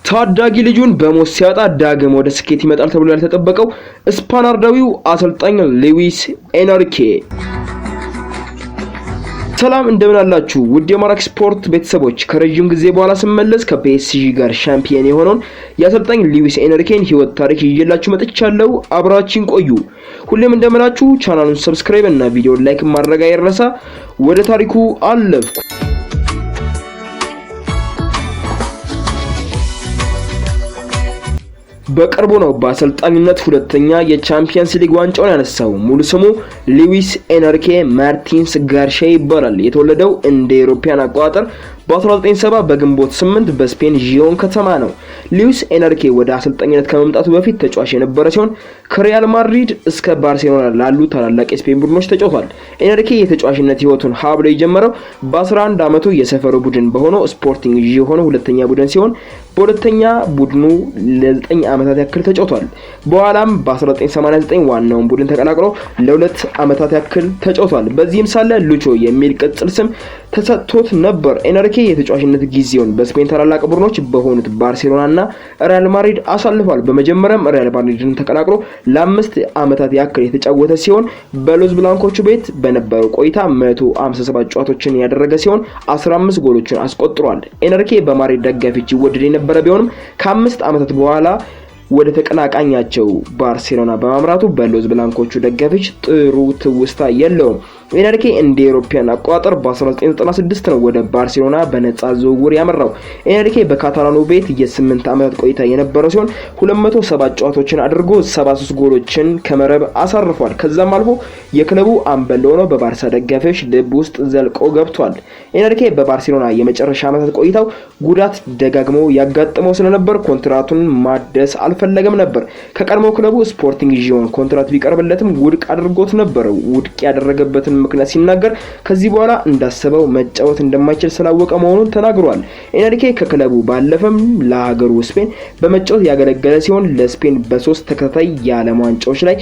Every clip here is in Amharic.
ታዳጊ ልጁን በሞት ሲያጣ ዳግም ወደ ስኬት ይመጣል ተብሎ ያልተጠበቀው ስፓናርዳዊው አሰልጣኝ ሉዊስ ኤንሪኬ። ሰላም እንደምን አላችሁ ውድ የማራኪ ስፖርት ቤተሰቦች፣ ከረጅም ጊዜ በኋላ ስመለስ ከፒኤስጂ ጋር ሻምፒዮን የሆነውን የአሰልጣኝ ሉዊስ ኤንሪኬን ህይወት ታሪክ ይዤላችሁ መጥቻለሁ። አብራችን ቆዩ። ሁሌም እንደምላችሁ ቻናሉን ሰብስክራይብ እና ቪዲዮ ላይክ ማድረግ አይረሳ። ወደ ታሪኩ አለፍኩ። በቅርቡ ነው በአሰልጣኝነት ሁለተኛ የቻምፒየንስ ሊግ ዋንጫውን ያነሳው። ሙሉ ስሙ ሉዊስ ኤንሪኬ ማርቲንስ ጋርሺያ ይባላል። የተወለደው እንደ አውሮፓውያን አቆጣጠር በ1970 በግንቦት 8 በስፔን ጂዮን ከተማ ነው። ሉዊስ ኤንሪኬ ወደ አሰልጣኝነት ከመምጣቱ በፊት ተጫዋች የነበረ ሲሆን ከሪያል ማድሪድ እስከ ባርሴሎና ላሉ ታላላቅ የስፔን ቡድኖች ተጫውቷል። ኤንሪኬ የተጫዋችነት ህይወቱን ሀብሎ የጀመረው በ11 ዓመቱ የሰፈሩ ቡድን በሆነው ስፖርቲንግ ጂዮን ሁለተኛ ቡድን ሲሆን በሁለተኛ ቡድኑ ለ9 ዓመታት ያክል ተጫውቷል። በኋላም በ1989 ዋናውን ቡድን ተቀላቅሎ ለ2 ዓመታት ያክል ተጫውቷል። በዚህም ሳለ ሉቾ የሚል ቅጽል ስም ተሰጥቶት ነበር። ኤንሪኬ የተጫዋችነት ጊዜውን በስፔን ታላላቅ ቡድኖች በሆኑት ባርሴሎና እና ሪያል ማድሪድ አሳልፏል። በመጀመሪያም ሪያል ማድሪድን ተቀላቅሎ ለ5 ዓመታት ያክል የተጫወተ ሲሆን በሎስ ብላንኮቹ ቤት በነበረው ቆይታ 157 ጨዋታዎችን ያደረገ ሲሆን 15 ጎሎችን አስቆጥሯል። ኤንሪኬ በማድሪድ ደጋፊዎች ይወደድ የነበረ ቢሆንም ከ5 ዓመታት በኋላ ወደ ተቀናቃኛቸው ባርሴሎና በማምራቱ በሎስ ብላንኮቹ ደጋፊዎች ጥሩ ትውስታ የለውም። ኤንሪኬ እንደ አውሮፓውያን አቆጣጠር በ1996 ነው ወደ ባርሴሎና በነፃ ዝውውር ያመራው። ኤንሪኬ በካታላኑ ቤት የ8 ዓመታት ቆይታ የነበረው ሲሆን 207 ጨዋታዎችን አድርጎ 73 ጎሎችን ከመረብ አሳርፏል። ከዛም አልፎ የክለቡ አምበል ሆኖ በባርሳ ደጋፊዎች ልብ ውስጥ ዘልቆ ገብቷል። ኤንሪኬ በባርሴሎና የመጨረሻ ዓመታት ቆይታው ጉዳት ደጋግሞ ያጋጥመው ስለነበር ኮንትራቱን ማደስ አልፈለገም ነበር። ከቀድሞው ክለቡ ስፖርቲንግ ጂዮን ኮንትራት ቢቀርብለትም ውድቅ አድርጎት ነበር። ውድቅ ያደረገበትን ምክንያት ሲናገር ከዚህ በኋላ እንዳሰበው መጫወት እንደማይችል ስላወቀ መሆኑን ተናግሯል። ኤንሪኬ ከክለቡ ባለፈም ለሀገሩ ስፔን በመጫወት ያገለገለ ሲሆን ለስፔን በ3 ተከታታይ የዓለም ዋንጫዎች ላይ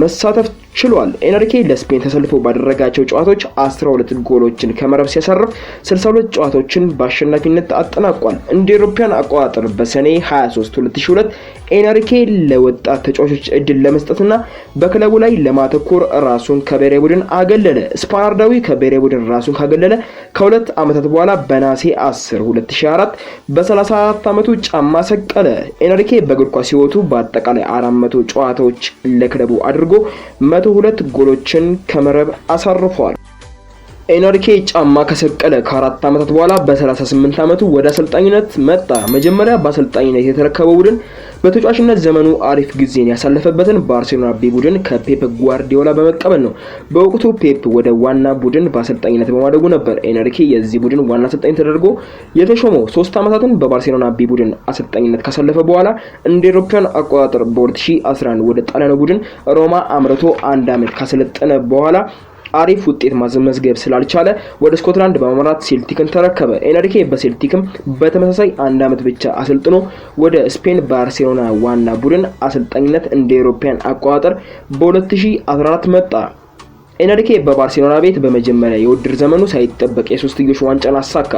መሳተፍ ችሏል። ኤንሪኬ ለስፔን ተሰልፎ ባደረጋቸው ጨዋታዎች 12 ጎሎችን ከመረብ ሲያሳርፍ 62 ጨዋታዎችን በአሸናፊነት አጠናቋል። እንደ አውሮፓውያን አቆጣጠር በሰኔ 23 2002 ኤንሪኬ ለወጣት ተጫዋቾች እድል ለመስጠትና በክለቡ ላይ ለማተኮር ራሱን ከብሔራዊ ቡድን አገለለ። ስፓናርዳዊ ከብሔራዊ ቡድን ራሱን ካገለለ ከ2 ዓመታት በኋላ በነሐሴ 10 2004 በ34 ዓመቱ ጫማ ሰቀለ። ኤንሪኬ በእግር ኳስ ህይወቱ በአጠቃላይ 400 ጨዋታዎች ለክለቡ አድርጎ 102 ጎሎችን ከመረብ አሳርፏል። ኤንሪኬ ጫማ ከሰቀለ ከ4 ዓመታት በኋላ በ38 ዓመቱ ወደ አሰልጣኝነት መጣ። መጀመሪያ በአሰልጣኝነት የተረከበው ቡድን በተጫዋችነት ዘመኑ አሪፍ ጊዜን ያሳለፈበትን ባርሴሎና ቢ ቡድን ከፔፕ ጓርዲዮላ በመቀበል ነው። በወቅቱ ፔፕ ወደ ዋና ቡድን በአሰልጣኝነት በማደጉ ነበር ኤንሪኬ የዚህ ቡድን ዋና አሰልጣኝ ተደርጎ የተሾመው። 3 ዓመታትን በባርሴሎና ቢ ቡድን አሰልጣኝነት ካሳለፈ በኋላ እንደ አውሮፓውያን አቆጣጠር በ2011 ወደ ጣሊያኑ ቡድን ሮማ አምርቶ 1 ዓመት ካሰለጠነ በኋላ አሪፍ ውጤት ማስመዝገብ ስላልቻለ ወደ ስኮትላንድ በማምራት ሴልቲክን ተረከበ። ኤንሪኬ በሴልቲክም በተመሳሳይ 1 ዓመት ብቻ አሰልጥኖ ወደ ስፔን ባርሴሎና ዋና ቡድን አሰልጣኝነት እንደ አውሮፓውያን አቆጣጠር በ2014 መጣ። ኤንሪኬ በባርሴሎና ቤት በመጀመሪያ የውድድር ዘመኑ ሳይጠበቅ የሶስትዮሽ ዋንጫን አሳካ።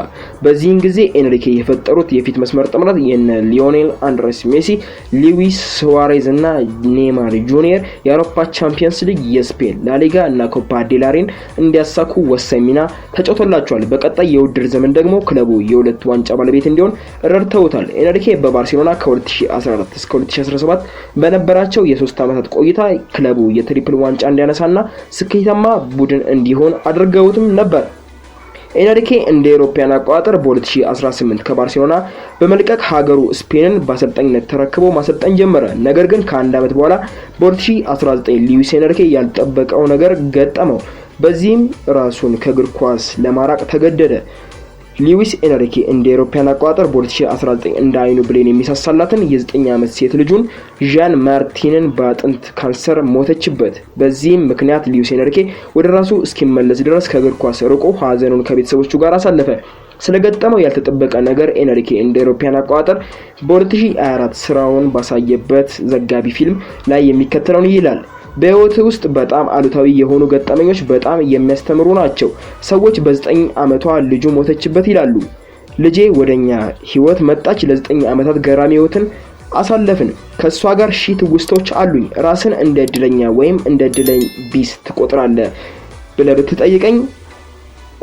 በዚህን ጊዜ ኤንሪኬ የፈጠሩት የፊት መስመር ጥምረት የነ ሊዮኔል አንድሬስ ሜሲ፣ ሉዊስ ሱዋሬዝ እና ኔይማር ጁኒየር የአውሮፓ ቻምፒየንስ ሊግ፣ የስፔን ላሊጋ እና ኮፓ ዴላሬን እንዲያሳኩ ወሳኝ ሚና ተጫውቶላቸዋል። በቀጣይ የውድድር ዘመን ደግሞ ክለቡ የ2 ዋንጫ ባለቤት እንዲሆን ረድተውታል። ኤንሪኬ በባርሴሎና ከ2014 እስከ 2017 በነበራቸው የ3 ዓመታት ቆይታ ክለቡ የትሪፕል ዋንጫ እንዲያነሳና ስኬታማ ቡድን እንዲሆን አድርገውትም ነበር። ኤንሪኬ እንደ አውሮፓውያን አቆጣጠር በ2018 ከባርሴሎና በመልቀቅ ሀገሩ ስፔንን በአሰልጣኝነት ተረክቦ ማሰልጠን ጀመረ። ነገር ግን ከ1 ዓመት በኋላ በ2019 ሉዊስ ኤንሪኬ ያልጠበቀው ነገር ገጠመው። በዚህም ራሱን ከእግር ኳስ ለማራቅ ተገደደ። ሉዊስ ኤንሪኬ እንደ አውሮፓውያን አቆጣጠር በ2019 እንደ አይኑ ብሌን የሚሳሳላትን የ9 ዓመት ሴት ልጁን ዣን ማርቲንን በአጥንት ካንሰር ሞተችበት። በዚህም ምክንያት ሉዊስ ኤንሪኬ ወደ ራሱ እስኪመለስ ድረስ ከእግር ኳስ ርቆ ሀዘኑን ከቤተሰቦቹ ጋር አሳለፈ። ስለገጠመው ያልተጠበቀ ነገር ኤንሪኬ እንደ አውሮፓውያን አቆጣጠር በ2024 ስራውን ባሳየበት ዘጋቢ ፊልም ላይ የሚከተለውን ይላል። በህይወት ውስጥ በጣም አሉታዊ የሆኑ ገጠመኞች በጣም የሚያስተምሩ ናቸው። ሰዎች በ9 ዓመቷ ልጁ ሞተችበት ይላሉ። ልጄ ወደኛ ህይወት መጣች። ለ9 ዓመታት ገራሚ ህይወትን አሳለፍን። ከሷ ጋር ሺህ ትውስቶች አሉኝ። ራስን እንደ እድለኛ ወይም እንደ እድለኛ ቢስ ትቆጥራለህ ብለህ ብትጠይቀኝ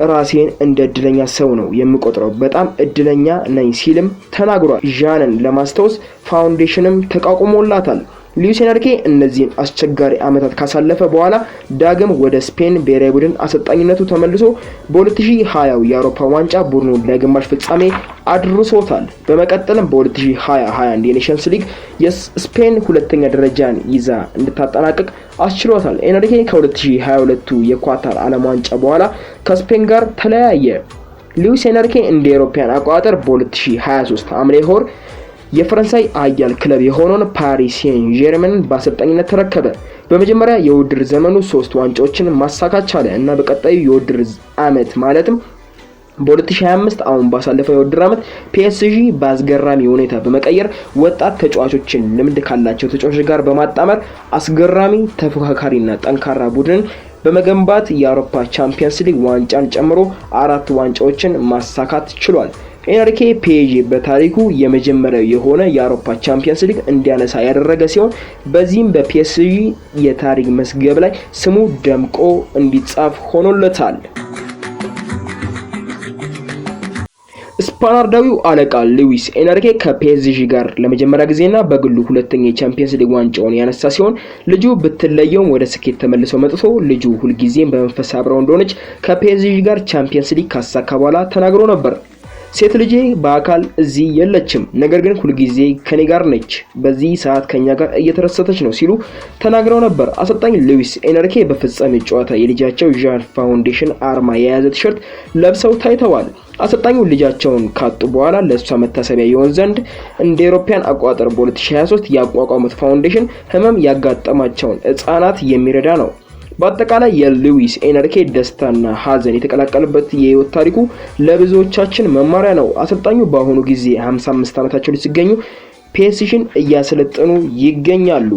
ራሴን እንደ እድለኛ ሰው ነው የምቆጥረው። በጣም እድለኛ ነኝ ሲልም ተናግሯል። ዣንን ለማስታወስ ፋውንዴሽንም ተቋቁሞላታል። ሉዊስ ኤንሪኬ እነዚህን አስቸጋሪ ዓመታት ካሳለፈ በኋላ ዳግም ወደ ስፔን ብሔራዊ ቡድን አሰልጣኝነቱ ተመልሶ በ2020 የአውሮፓ ዋንጫ ቡድኑን ለግማሽ ፍጻሜ አድርሶታል። በመቀጠልም በ2021 የኔሽንስ ሊግ የስፔን ሁለተኛ ደረጃን ይዛ እንድታጠናቅቅ አስችሏታል። ኤንሪኬ ከ2022 የኳታር ዓለም ዋንጫ በኋላ ከስፔን ጋር ተለያየ። ሉዊስ ኤንሪኬ እንደ አውሮፓውያን አቆጣጠር በ2023 ሐምሌ ወር የፈረንሳይ ኃያል ክለብ የሆነውን ፓሪስ ሴን ጀርመንን በአሰልጣኝነት ተረከበ። በመጀመሪያ የውድድር ዘመኑ 3 ዋንጫዎችን ማሳካት ቻለ እና በቀጣዩ የውድድር ዓመት ማለትም በ2025 አሁን ባሳለፈው የውድድር ዓመት ፒኤስጂ በአስገራሚ ሁኔታ በመቀየር ወጣት ተጫዋቾችን ልምድ ካላቸው ተጫዋቾች ጋር በማጣመር አስገራሚ ተፎካካሪና ጠንካራ ቡድንን በመገንባት የአውሮፓ ቻምፒየንስ ሊግ ዋንጫን ጨምሮ 4 ዋንጫዎችን ማሳካት ችሏል። ኤንሪኬ ፒኤስጂ በታሪኩ የመጀመሪያው የሆነ የአውሮፓ ቻምፒየንስ ሊግ እንዲያነሳ ያደረገ ሲሆን በዚህም በፒኤስጂ የታሪክ መዝገብ ላይ ስሙ ደምቆ እንዲጻፍ ሆኖለታል። ስፓናርዳዊው አለቃ ሉዊስ ኤንሪኬ ከፒኤስጂ ጋር ለመጀመሪያ ጊዜና በግሉ ሁለተኛ የቻምፒየንስ ሊግ ዋንጫውን ያነሳ ሲሆን ልጁ ብትለየውም ወደ ስኬት ተመልሶ መጥቶ ልጁ ሁልጊዜም በመንፈስ አብረው እንደሆነች ከፒኤስጂ ጋር ቻምፒየንስ ሊግ ካሳካ በኋላ ተናግሮ ነበር። ሴት ልጄ በአካል እዚህ የለችም፣ ነገር ግን ሁልጊዜ ከኔ ጋር ነች። በዚህ ሰዓት ከኛ ጋር እየተደሰተች ነው ሲሉ ተናግረው ነበር። አሰልጣኝ ሉዊስ ኤንሪኬ በፍጻሜ ጨዋታ የልጃቸው ዣን ፋውንዴሽን አርማ የያዘ ቲሸርት ለብሰው ታይተዋል። አሰልጣኙ ልጃቸውን ካጡ በኋላ ለእሷ መታሰቢያ ይሆን ዘንድ እንደ አውሮፓውያን አቆጣጠር በ2023 ያቋቋሙት ፋውንዴሽን ህመም ያጋጠማቸውን ህጻናት የሚረዳ ነው። በአጠቃላይ የሉዊስ ኤንሪኬ ደስታና ሀዘን የተቀላቀለበት የህይወት ታሪኩ ለብዙዎቻችን መማሪያ ነው። አሰልጣኙ በአሁኑ ጊዜ 55 ዓመታቸው ላይ ሲገኙ ፒኤስጂን እያሰለጠኑ ይገኛሉ።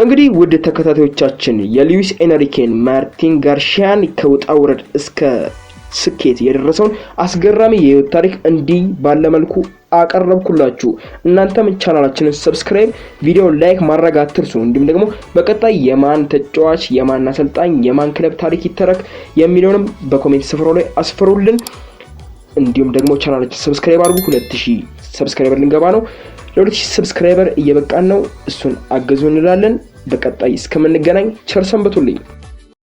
እንግዲህ ውድ ተከታታዮቻችን የሉዊስ ኤንሪኬን ማርቲን ጋርሺያን ከውጣ ውረድ እስከ ስኬት የደረሰውን አስገራሚ የህይወት ታሪክ እንዲህ ባለ መልኩ አቀረብኩላችሁ። እናንተም ቻናላችንን ሰብስክራይብ፣ ቪዲዮ ላይክ ማድረግ አትርሱ። እንዲሁም ደግሞ በቀጣይ የማን ተጫዋች፣ የማን አሰልጣኝ፣ የማን ክለብ ታሪክ ይተረክ የሚለውንም በኮሜንት ስፍራው ላይ አስፈሩልን። እንዲሁም ደግሞ ቻናላችንን ሰብስክራይብ አድርጉ። 2000 ሰብስክራይበር ልንገባ ነው። ለ2000 ሰብስክራይበር እየበቃን ነው። እሱን አገዙ እንላለን። በቀጣይ እስከምንገናኝ ቸር ሰንብቱልኝ።